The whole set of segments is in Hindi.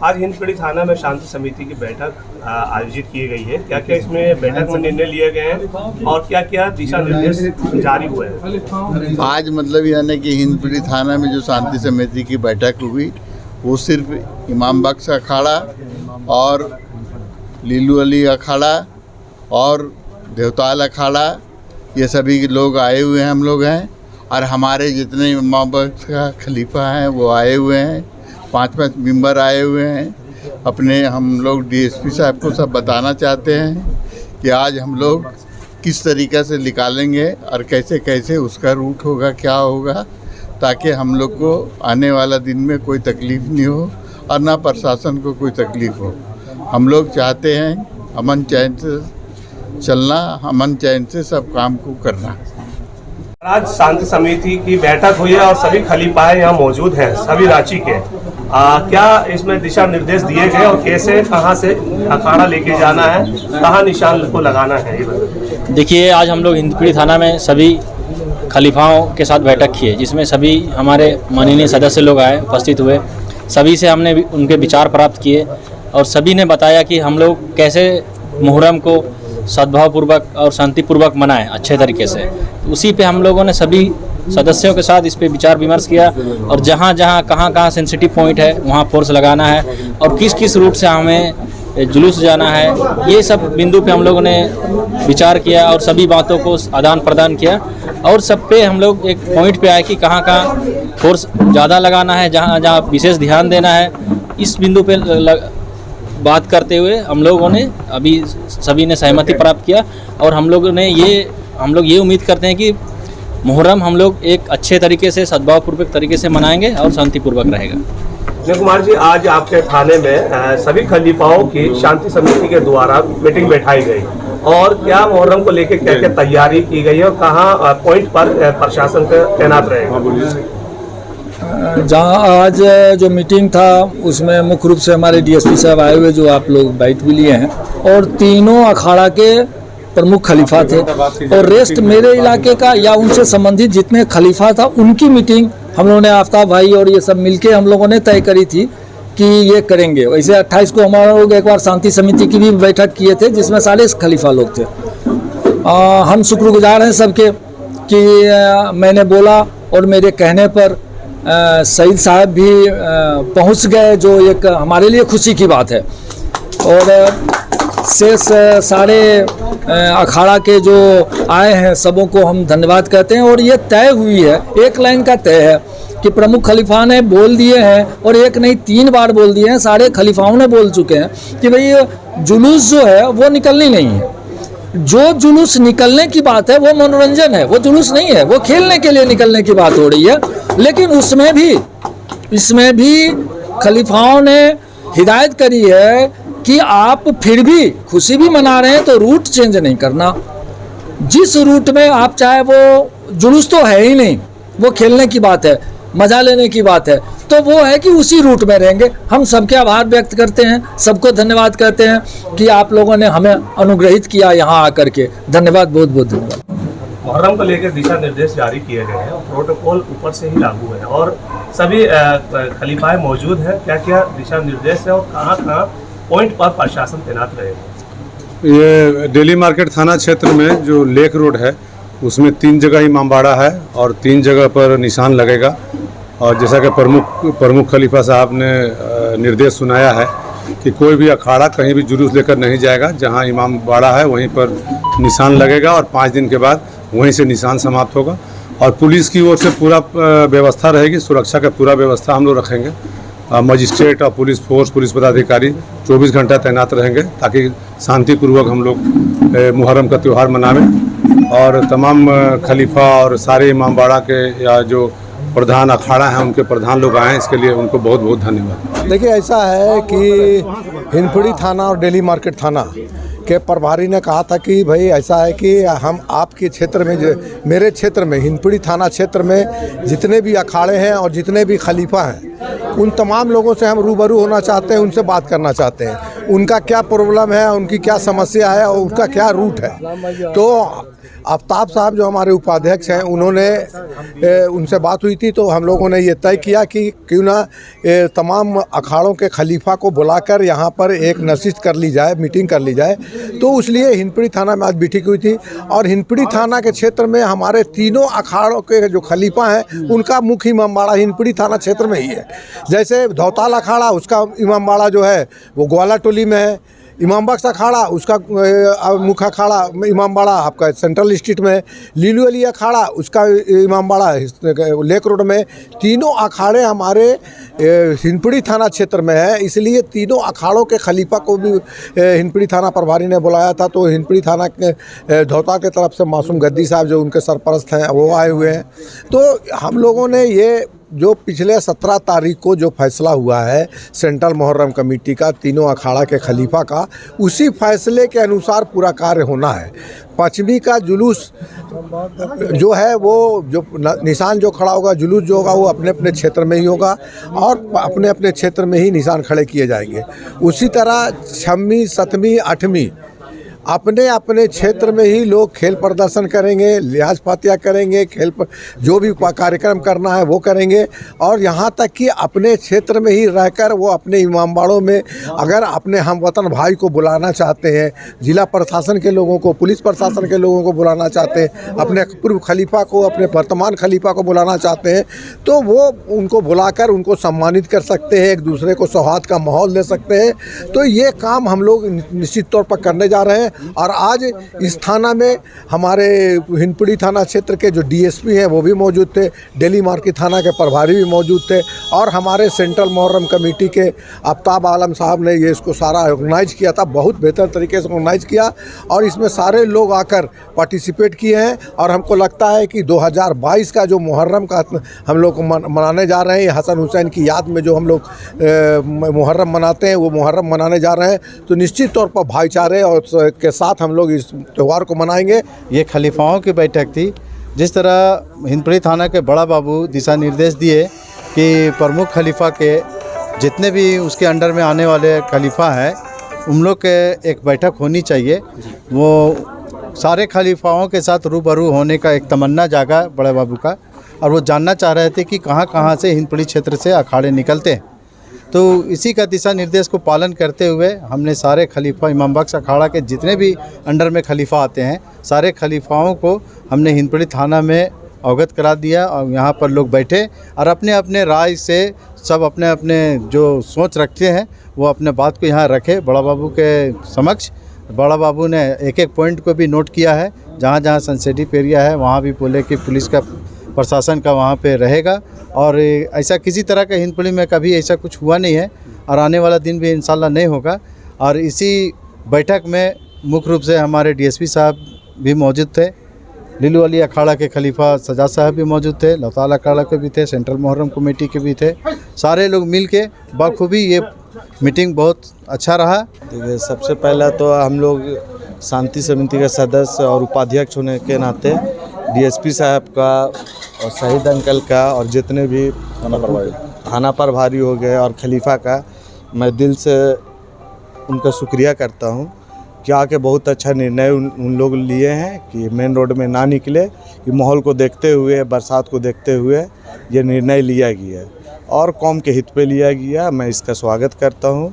आज हिंदपीढ़ी थाना में शांति समिति की बैठक आयोजित की गई है। क्या क्या इसमें बैठक में निर्णय लिए गए हैं और क्या क्या दिशा निर्देश जारी हुए हैं? आज मतलब यानी कि हिंदपीढ़ी थाना में जो शांति समिति की बैठक हुई वो सिर्फ इमाम बख्श अखाड़ा और लीलू अली अखाड़ा और देवताल अखाड़ा ये सभी लोग आए हुए हैं, हम लोग हैं। और हमारे जितने इमाम बख्श का खलीफा हैं वो आए हुए हैं, 5 मेंबर आए हुए हैं। अपने हम लोग डीएसपी साहब को सब बताना चाहते हैं कि आज हम लोग किस तरीक़े से निकालेंगे और कैसे कैसे उसका रूट होगा, क्या होगा, ताकि हम लोग को आने वाला दिन में कोई तकलीफ़ नहीं हो और ना प्रशासन को कोई तकलीफ़ हो। हम लोग चाहते हैं अमन चैन से चलना, अमन चैन से सब काम को करना। आज शांति समिति की बैठक हुई है और सभी खलीफाए यहाँ मौजूद हैं, सभी रांची के। क्या इसमें दिशा निर्देश दिए गए और कैसे कहाँ से अखाड़ा लेके जाना है, कहाँ निशान को लगाना है, ये बताइए। देखिए, आज हम लोग हिंदपीढ़ी थाना में सभी खलीफाओं के साथ बैठक की है, जिसमें सभी हमारे माननीय सदस्य लोग आए, उपस्थित हुए। सभी से हमने उनके विचार प्राप्त किए और सभी ने बताया कि हम लोग कैसे मुहर्रम को सद्भावपूर्वक और शांतिपूर्वक मनाएं अच्छे तरीके से। उसी पे हम लोगों ने सभी सदस्यों के साथ इस पे विचार विमर्श किया और जहाँ जहाँ कहाँ सेंसिटिव पॉइंट है वहाँ फोर्स लगाना है और किस किस रूट से हमें जुलूस जाना है, ये सब बिंदु पे हम लोगों ने विचार किया और सभी बातों को आदान प्रदान किया। और सब पे हम लोग एक पॉइंट पे आए कि कहाँ फोर्स ज़्यादा लगाना है, जहाँ जहाँ विशेष ध्यान देना है। इस बिंदु पे बात करते हुए हम लोगों ने अभी सभी ने सहमति प्राप्त किया और हम लोग ये उम्मीद करते हैं कि मुहर्रम हम लोग एक अच्छे तरीके से सद्भावपूर्वक तरीके से मनाएंगे और शांतिपूर्वक रहेगा। विनय कुमार जी, आज आपके थाने में सभी खलीफाओं की शांति समिति के द्वारा मीटिंग बैठाई गई और क्या मुहर्रम को लेकर क्या क्या तैयारी की गई है और कहाँ पॉइंट पर प्रशासन का तैनात रहेगा? जहाँ आज जो मीटिंग था उसमें मुख्य रूप से हमारे डीएसपी साहब आए हुए, जो आप लोग बाइट भी लिए हैं, और तीनों अखाड़ा के प्रमुख खलीफा थे और रेस्ट मेरे इलाके का या उनसे संबंधित जितने खलीफा था उनकी मीटिंग हम लोगों ने आफ्ताब भाई और ये सब मिलके हम लोगों ने तय करी थी कि ये करेंगे। वैसे 28 को हमारा लोग एक बार शांति समिति की भी बैठक किए थे जिसमें सारे खलीफा लोग थे। हम शुक्रगुजार हैं सबके कि मैंने बोला और मेरे कहने पर सईद साहब भी पहुंच गए, जो एक हमारे लिए खुशी की बात है। और शेष सारे अखाड़ा के जो आए हैं सबों को हम धन्यवाद कहते हैं। और ये तय हुई है, एक लाइन का तय है कि प्रमुख खलीफा ने बोल दिए हैं और एक नहीं 3 बार बोल दिए हैं, सारे खलीफाओं ने बोल चुके हैं कि भाई जुलूस जो है वो निकलनी नहीं है। जो जुलूस निकलने की बात है वो मनोरंजन है, वो जुलूस नहीं है, वो खेलने के लिए निकलने की बात हो रही है। लेकिन इसमें भी खलीफाओं ने हिदायत करी है कि आप फिर भी खुशी भी मना रहे हैं तो रूट चेंज नहीं करना। जिस रूट में आप चाहे, वो जुलूस तो है ही नहीं, वो खेलने की बात है, मजा लेने की बात है, तो वो है कि उसी रूट में रहेंगे। हम सबके आभार व्यक्त करते हैं, सबको धन्यवाद कहते हैं कि आप लोगों ने हमें अनुग्रहित किया यहाँ आकर के। धन्यवाद, बहुत बहुत धन्यवाद। मुहर्रम को लेकर दिशा निर्देश जारी किए गए हैं, प्रोटोकॉल ऊपर से ही लागू है और सभी खलीफाए मौजूद हैं। क्या क्या दिशा निर्देश है और कहाँ पॉइंट पर प्रशासन तैनात रहेगा? ये डेली मार्केट थाना क्षेत्र में जो लेक रोड है उसमें 3 जगह इमामबाड़ा है और 3 जगह पर निशान लगेगा। और जैसा कि प्रमुख खलीफा साहब ने निर्देश सुनाया है कि कोई भी अखाड़ा कहीं भी जुलूस लेकर नहीं जाएगा, जहां इमामबाड़ा है वहीं पर निशान लगेगा और 5 दिन के बाद वहीं से निशान समाप्त होगा। और पुलिस की ओर से पूरा व्यवस्था रहेगी, सुरक्षा का पूरा व्यवस्था हम लोग रखेंगे। मजिस्ट्रेट और पुलिस फोर्स, पुलिस पदाधिकारी 24 घंटा तैनात रहेंगे ताकि शांतिपूर्वक हम लोग मुहर्रम का त्यौहार मनावें। और तमाम खलीफा और सारे इमामबाड़ा के या जो प्रधान अखाड़ा हैं उनके प्रधान लोग आए हैं, इसके लिए उनको बहुत बहुत धन्यवाद। देखिए, ऐसा है कि हिंदपीढ़ी थाना और डेली मार्केट थाना के प्रभारी ने कहा था कि भाई ऐसा है कि हम आपके क्षेत्र में, मेरे क्षेत्र में, हिंदपीढ़ी थाना क्षेत्र में जितने भी अखाड़े हैं और जितने भी खलीफा हैं उन तमाम लोगों से हम रूबरू होना चाहते हैं, उनसे बात करना चाहते हैं। उनका क्या प्रॉब्लम है, उनकी क्या समस्या है और उनका क्या रूट है। तो आफ्ताब साहब जो हमारे उपाध्यक्ष हैं, उन्होंने उनसे बात हुई थी, तो हम लोगों ने ये तय किया कि क्यों ना तमाम अखाड़ों के खलीफा को बुलाकर यहाँ पर एक नशिस्त कर ली जाए, मीटिंग कर ली जाए। तो इसलिए हिंदपीढ़ी थाना में आज मीटिंग हुई थी और हिंदपीढ़ी थाना के क्षेत्र में हमारे तीनों अखाड़ों के जो खलीफा हैं उनका मुख्य इमामबाड़ा हिंदपीढ़ी थाना क्षेत्र में ही है। जैसे धौताल अखाड़ा, उसका इमामबाड़ा जो है वो ग्वाला टोली में है। इमाम बख्श अखाड़ा, उसका मुख्य अखाड़ा इमामबाड़ा आपका सेंट्रल डिस्ट्रिक्ट में। लीलू अली अखाड़ा, उसका इमामबाड़ा लेक रोड में। तीनों अखाड़े हमारे हिंदपीढ़ी थाना क्षेत्र में है, इसलिए तीनों अखाड़ों के खलीफा को भी हिंदपीढ़ी थाना प्रभारी ने बुलाया था। तो हिंदपीढ़ी थाना के धौता के तरफ से मासूम गद्दी साहब जो उनके सरपरस्त हैं वो आए हुए हैं। तो हम लोगों ने ये जो पिछले 17 तारीख को जो फैसला हुआ है सेंट्रल मुहर्रम कमेटी का तीनों अखाड़ा के खलीफा का, उसी फैसले के अनुसार पूरा कार्य होना है। पश्चिमी का जुलूस जो है वो जो निशान जो खड़ा होगा, जुलूस जो होगा वो अपने अपने क्षेत्र में ही होगा और अपने अपने क्षेत्र में ही निशान खड़े किए जाएंगे। उसी तरह 6वीं 7वीं 8वीं अपने अपने क्षेत्र में ही लोग खेल प्रदर्शन करेंगे, लिहाज फातिया करेंगे, खेल पर जो भी कार्यक्रम करना है वो करेंगे। और यहाँ तक कि अपने क्षेत्र में ही रहकर वो अपने इमामबाड़ों में अगर अपने हमवतन भाई को बुलाना चाहते हैं, जिला प्रशासन के लोगों को, पुलिस प्रशासन के लोगों को बुलाना चाहते हैं, अपने पूर्व खलीफा को, अपने वर्तमान खलीफा को बुलाना चाहते हैं, तो वो उनको बुलाकर उनको सम्मानित कर सकते हैं, एक दूसरे को सौहार्द का माहौल दे सकते हैं। तो ये काम हम लोग निश्चित तौर पर करने जा रहे हैं। और आज इस थाना में हमारे हिंदपीढ़ी थाना क्षेत्र के जो डीएसपी हैं वो भी मौजूद थे, डेली मार्केट थाना के प्रभारी भी मौजूद थे और हमारे सेंट्रल मुहर्रम कमेटी के आफ्ताब आलम साहब ने ये इसको सारा ऑर्गेनाइज किया था, बहुत बेहतर तरीके से ऑर्गेनाइज किया और इसमें सारे लोग आकर पार्टिसिपेट किए हैं। और हमको लगता है कि 2022 का जो मुहर्रम का हम लोग मनाने जा रहे हैं, हसन हुसैन की याद में जो हम लोग मुहर्रम मनाते हैं वो मुहर्रम मनाने जा रहे हैं, तो निश्चित तौर पर भाईचारे और के साथ हम लोग इस त्यौहार को मनाएंगे। ये खलीफाओं की बैठक थी। जिस तरह हिंदपीढ़ी थाना के बड़ा बाबू दिशा निर्देश दिए कि प्रमुख खलीफा के जितने भी उसके अंडर में आने वाले खलीफा हैं उन लोग के एक बैठक होनी चाहिए। वो सारे खलीफाओं के साथ रूबरू होने का एक तमन्ना जागा बड़े बाबू का और वो जानना चाह रहे थे कि कहाँ कहाँ से हिंदपीढ़ी क्षेत्र से अखाड़े निकलते हैं। तो इसी का दिशा निर्देश को पालन करते हुए हमने सारे खलीफा इमाम बख्श अखाड़ा के जितने भी अंडर में खलीफा आते हैं सारे खलीफाओं को हमने हिंदपीढ़ी थाना में अवगत करा दिया और यहाँ पर लोग बैठे और अपने अपने राय से सब अपने अपने जो सोच रखते हैं वो अपने बात को यहाँ रखे बड़ा बाबू के समक्ष। बड़ा बाबू ने एक एक पॉइंट को भी नोट किया है, जहाँ जहाँ सेंसिटिव एरिया है वहाँ भी बोले कि पुलिस का प्रशासन का वहाँ पे रहेगा और ऐसा किसी तरह का हिंदपीढ़ी में कभी ऐसा कुछ हुआ नहीं है और आने वाला दिन भी इंशाल्लाह नहीं होगा। और इसी बैठक में मुख्य रूप से हमारे डीएसपी साहब भी मौजूद थे, लीलू अली अखाड़ा के खलीफा सजाद साहब भी मौजूद थे, लौताल अखाड़ा के भी थे, सेंट्रल मुहर्रम कमेटी के भी थे। सारे लोग मिल के बखूबी ये मीटिंग बहुत अच्छा रहा। देखिए, सबसे पहला तो हम लोग शांति समिति के सदस्य और उपाध्यक्ष होने के नाते डीएसपी साहब का और शहीद अंकल का और जितने भी थाना प्रभारी हो गए और खलीफा का मैं दिल से उनका शुक्रिया करता हूं कि आके बहुत अच्छा निर्णय उन लोग लिए हैं कि मेन रोड में ना निकले। ये माहौल को देखते हुए, बरसात को देखते हुए ये निर्णय लिया गया और कौम के हित पे लिया गया। मैं इसका स्वागत करता हूं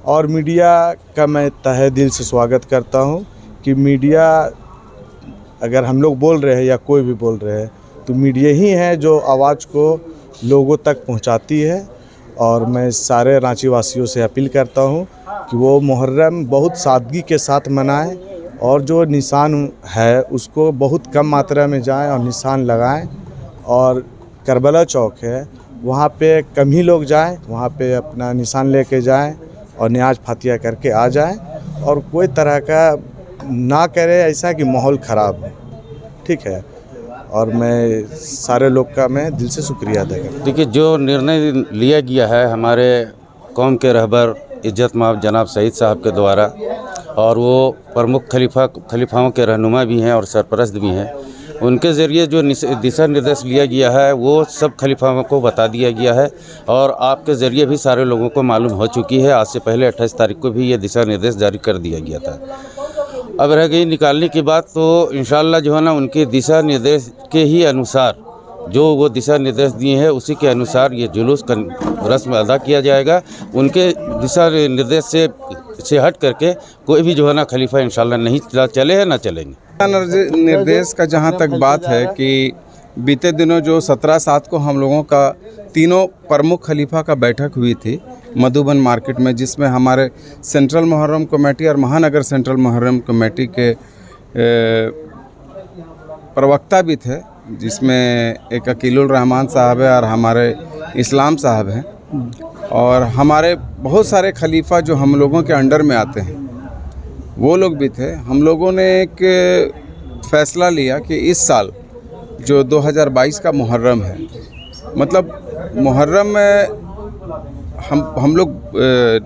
और मीडिया का मैं तहे दिल से स्वागत करता हूं कि मीडिया अगर हम लोग बोल रहे हैं या कोई भी बोल रहे हैं तो मीडिया ही है जो आवाज़ को लोगों तक पहुंचाती है। और मैं सारे रांची वासियों से अपील करता हूं कि वो मुहर्रम बहुत सादगी के साथ मनाएं और जो निशान है उसको बहुत कम मात्रा में जाएं और निशान लगाएं। और करबला चौक है वहाँ पे कम ही लोग जाएं, वहाँ पे अपना निशान लेके जाएं और न्याज फातिया करके आ जाएं और कोई तरह का ना करे ऐसा कि माहौल ख़राब हो। ठीक है, और मैं सारे लोग का मैं दिल से शुक्रिया अदा करता हूँ। देखिए, जो निर्णय लिया गया है हमारे कौम के रहबर इज्जत माब जनाब सईद साहब के द्वारा और वो प्रमुख खलीफाओं के रहनुमा भी हैं और सरपरस्त भी हैं उनके ज़रिए जो दिशा निर्देश लिया गया है वो सब खलीफाओं को बता दिया गया है और आपके ज़रिए भी सारे लोगों को मालूम हो चुकी है। आज से पहले 28 तारीख को भी ये दिशा निर्देश जारी कर दिया गया था। अब रह गई निकालने की बात, तो इंशाल्लाह जो है ना उनके दिशा निर्देश के ही अनुसार जो वो दिशा निर्देश दिए हैं उसी के अनुसार ये जुलूस का रस्म अदा किया जाएगा। उनके दिशा निर्देश से हट करके कोई भी जो है ना खलीफा इंशाल्लाह नहीं चले हैं ना चलेंगे। निर्देश का जहाँ तक बात है कि बीते दिनों जो 17/7 को हम लोगों का तीनों प्रमुख खलीफा का बैठक हुई थी मधुबन मार्केट में, जिसमें हमारे सेंट्रल मुहर्रम कमेटी और महानगर सेंट्रल मुहर्रम कमेटी के प्रवक्ता भी थे, जिसमें एक अकीलुर रहमान साहब है और हमारे इस्लाम साहब हैं, और हमारे बहुत सारे खलीफा जो हम लोगों के अंडर में आते हैं वो लोग भी थे। हम लोगों ने एक फ़ैसला लिया कि इस साल जो 2022 का मुहर्रम है, मतलब मुहर्रम में हम लोग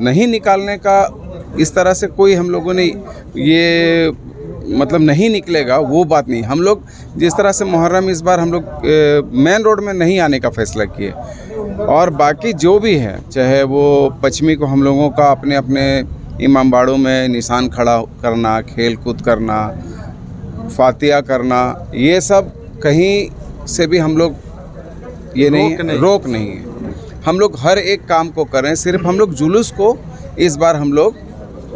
नहीं निकालने का इस तरह से कोई हम लोगों ने ये मतलब नहीं निकलेगा वो बात नहीं। हम लोग जिस तरह से मुहर्रम इस बार हम लोग मेन रोड में नहीं आने का फ़ैसला किए, और बाकी जो भी है चाहे वो पश्चिमी को हम लोगों का अपने अपने इमामबाड़ों में निशान खड़ा करना, खेल कूद करना, फातिया करना, ये सब कहीं से भी हम लोग ये रोक नहीं है। हम लोग हर एक काम को करें, सिर्फ हम लोग जुलूस को इस बार हम लोग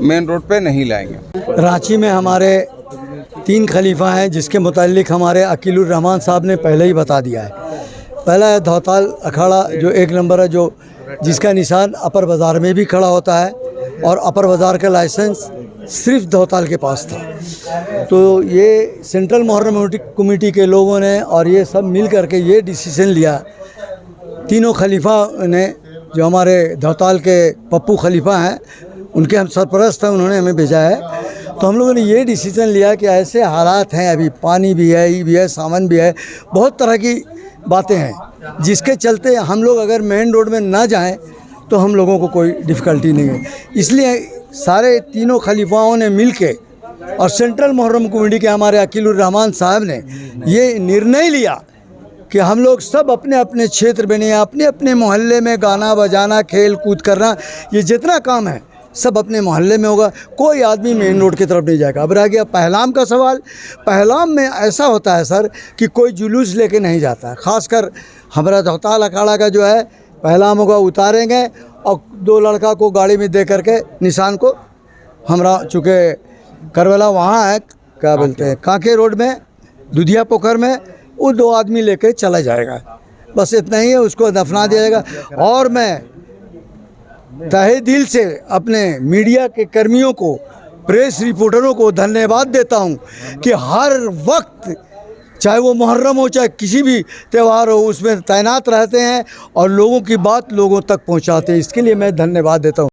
मेन रोड पे नहीं लाएंगे। रांची में हमारे 3 खलीफा हैं जिसके मुतालिक हमारे अकीलुर रहमान साहब ने पहले ही बता दिया है। पहला है धौताल अखाड़ा जो 1 नंबर है, जो जिसका निशान अपर बाज़ार में भी खड़ा होता है और अपर बाज़ार का लाइसेंस सिर्फ धौताल के पास था। तो ये सेंट्रल मुहर्रम कमेटी के लोगों ने और ये सब मिल करके ये डिसीज़न लिया, तीनों खलीफा ने, जो हमारे धौताल के पप्पू खलीफा हैं उनके हम सरपरस्त हैं, उन्होंने हमें भेजा है। तो हम लोगों ने ये डिसीज़न लिया कि ऐसे हालात हैं, अभी पानी भी है, ये भी है, सामान भी है, बहुत तरह की बातें हैं, जिसके चलते हम लोग अगर मेन रोड में ना जाएं तो हम लोगों को कोई डिफ़िकल्टी नहीं है। इसलिए सारे तीनों खलीफाओं ने मिल के और सेंट्रल मुहर्रम कमेटी के हमारे अकीलुर रहमान साहब ने ये निर्णय लिया कि हम लोग सब अपने अपने क्षेत्र में नहीं, अपने अपने मोहल्ले में गाना बजाना, खेल कूद करना, ये जितना काम है सब अपने मोहल्ले में होगा, कोई आदमी मेन रोड की तरफ नहीं जाएगा। अब रह गया पहलाम का सवाल। पहलाम में ऐसा होता है सर कि कोई जुलूस लेके नहीं जाता है, ख़ासकर हमारा धौताल अखाड़ा का जो है पहलाम होगा, उतारेंगे और 2 लड़का को गाड़ी में दे करके निशान को, हमारा चूँकि करवेला वहाँ है, क्या बोलते हैं, कांके रोड में दुधिया पोखर में, वो 2 आदमी लेके चला जाएगा, बस इतना ही है, उसको दफना दिया जाएगा। और मैं तहे दिल से अपने मीडिया के कर्मियों को, प्रेस रिपोर्टरों को धन्यवाद देता हूं कि हर वक्त, चाहे वो मुहर्रम हो चाहे किसी भी त्यौहार हो, उसमें तैनात रहते हैं और लोगों की बात लोगों तक पहुंचाते हैं। इसके लिए मैं धन्यवाद देता हूं।